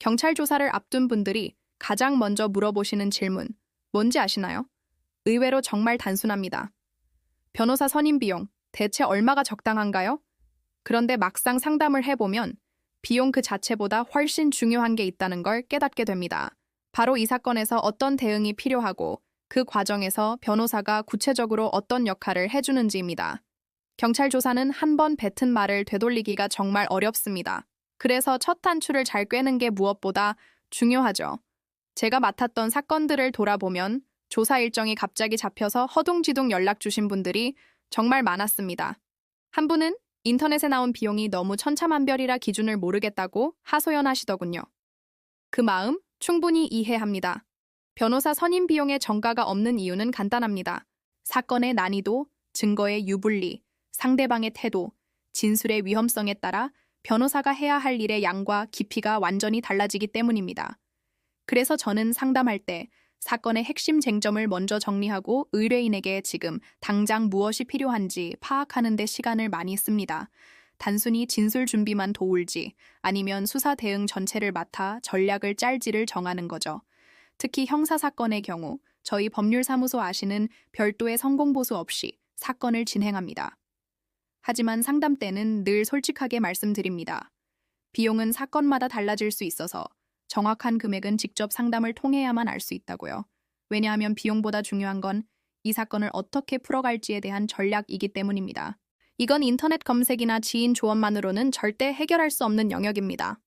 경찰 조사를 앞둔 분들이 가장 먼저 물어보시는 질문, 뭔지 아시나요? 의외로 정말 단순합니다. 변호사 선임 비용, 대체 얼마가 적당한가요? 그런데 막상 상담을 해보면 비용 그 자체보다 훨씬 중요한 게 있다는 걸 깨닫게 됩니다. 바로 이 사건에서 어떤 대응이 필요하고 그 과정에서 변호사가 구체적으로 어떤 역할을 해주는지입니다. 경찰 조사는 한 번 뱉은 말을 되돌리기가 정말 어렵습니다. 그래서 첫 단추를 잘 꿰는 게 무엇보다 중요하죠. 제가 맡았던 사건들을 돌아보면 조사 일정이 갑자기 잡혀서 허둥지둥 연락 주신 분들이 정말 많았습니다. 한 분은 인터넷에 나온 비용이 너무 천차만별이라 기준을 모르겠다고 하소연하시더군요. 그 마음 충분히 이해합니다. 변호사 선임 비용의 정가가 없는 이유는 간단합니다. 사건의 난이도, 증거의 유불리, 상대방의 태도, 진술의 위험성에 따라 변호사가 해야 할 일의 양과 깊이가 완전히 달라지기 때문입니다. 그래서 저는 상담할 때 사건의 핵심 쟁점을 먼저 정리하고 의뢰인에게 지금 당장 무엇이 필요한지 파악하는 데 시간을 많이 씁니다. 단순히 진술 준비만 도울지 아니면 수사 대응 전체를 맡아 전략을 짤지를 정하는 거죠. 특히 형사사건의 경우 저희 법률사무소 아시는 별도의 성공보수 없이 사건을 진행합니다. 하지만 상담 때는 늘 솔직하게 말씀드립니다. 비용은 사건마다 달라질 수 있어서 정확한 금액은 직접 상담을 통해야만 알 수 있다고요. 왜냐하면 비용보다 중요한 건 이 사건을 어떻게 풀어갈지에 대한 전략이기 때문입니다. 이건 인터넷 검색이나 지인 조언만으로는 절대 해결할 수 없는 영역입니다.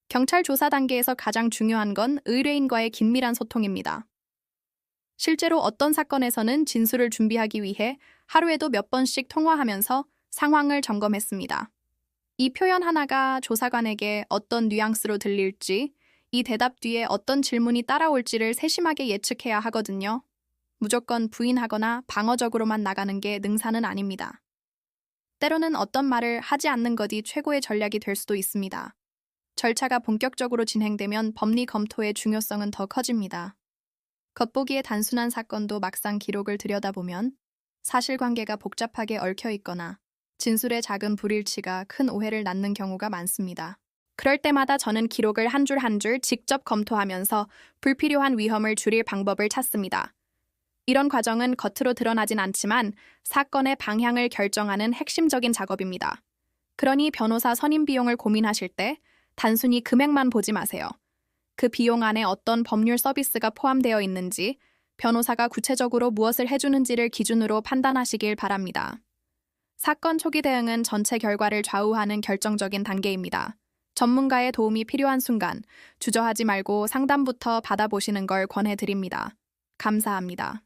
경찰 조사 단계에서 가장 중요한 건 의뢰인과의 긴밀한 소통입니다. 실제로 어떤 사건에서는 진술을 준비하기 위해 하루에도 몇 번씩 통화하면서 상황을 점검했습니다. 이 표현 하나가 조사관에게 어떤 뉘앙스로 들릴지, 이 대답 뒤에 어떤 질문이 따라올지를 세심하게 예측해야 하거든요. 무조건 부인하거나 방어적으로만 나가는 게 능사는 아닙니다. 때로는 어떤 말을 하지 않는 것이 최고의 전략이 될 수도 있습니다. 절차가 본격적으로 진행되면 법리 검토의 중요성은 더 커집니다. 겉보기에 단순한 사건도 막상 기록을 들여다보면 사실관계가 복잡하게 얽혀 있거나 진술의 작은 불일치가 큰 오해를 낳는 경우가 많습니다. 그럴 때마다 저는 기록을 한 줄 한 줄 직접 검토하면서 불필요한 위험을 줄일 방법을 찾습니다. 이런 과정은 겉으로 드러나진 않지만 사건의 방향을 결정하는 핵심적인 작업입니다. 그러니 변호사 선임 비용을 고민하실 때 단순히 금액만 보지 마세요. 그 비용 안에 어떤 법률 서비스가 포함되어 있는지, 변호사가 구체적으로 무엇을 해주는지를 기준으로 판단하시길 바랍니다. 사건 초기 대응은 전체 결과를 좌우하는 결정적인 단계입니다. 전문가의 도움이 필요한 순간 주저하지 말고 상담부터 받아보시는 걸 권해드립니다. 감사합니다.